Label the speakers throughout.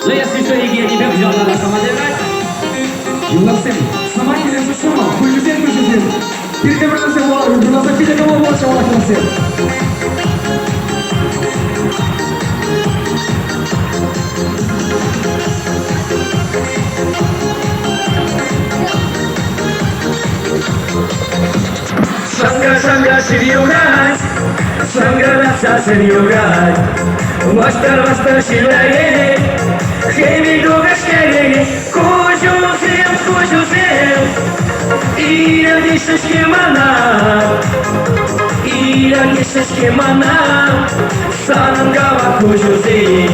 Speaker 1: Ну, если что, Иги, я тебя взял, надо самодержать.
Speaker 2: Юласем, сама не запущена, выживет. Переговорился в Лару, запили кого больше лакнался.
Speaker 3: Sangga siriugai, sangga rasa siriugai. Wastar silaye, heavy dogas kere, kujusem. Ira disse esquemana, sangava kujusem.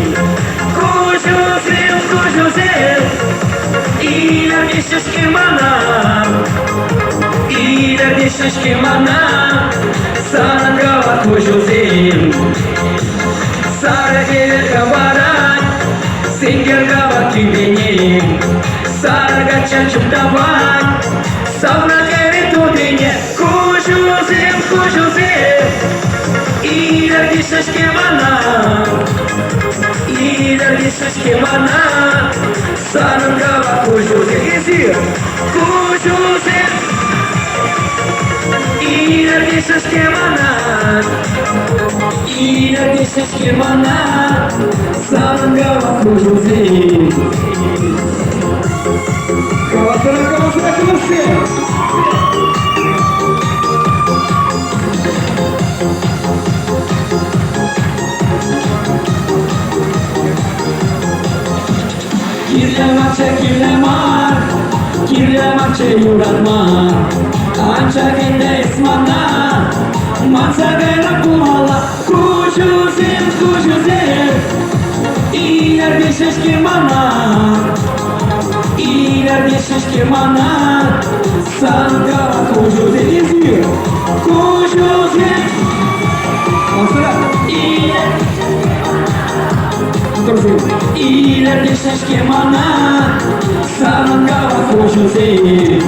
Speaker 3: Ira disse esquemana, sangava kujusem. Sara gelir kabaran, singgir gawat kibinin. Sara gacan cuptavan, sauna kere tudinye. Kujusem. Ira disse esquemana, sangava kujusem. Kujusem. Ira disse esquemana, sangava kujusem.
Speaker 2: Кавасара,
Speaker 3: Kirlemaçe yuranma, anca gende esmana, mansagena kumala, kujusem. İler esquemana, sangava kujusem. Kujusem. İler esquemana, sangava kujusem.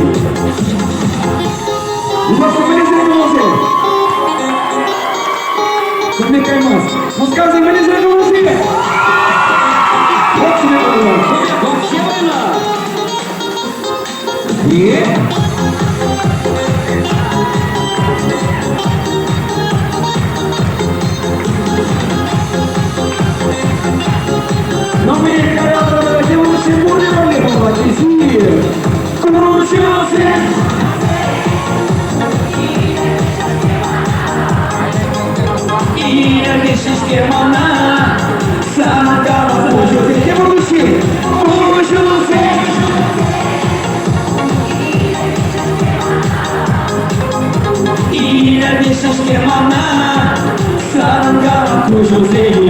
Speaker 2: Мусказы мы не загрузили. Вот тебе было.
Speaker 1: Вообще война.
Speaker 2: Но мы не хотим, где мы все будем ролевать. Кручуся.
Speaker 3: Ira disse esquemana, sangava kujusem.
Speaker 2: Где мы учили?
Speaker 3: Ira disse esquemana, sangava kujusem.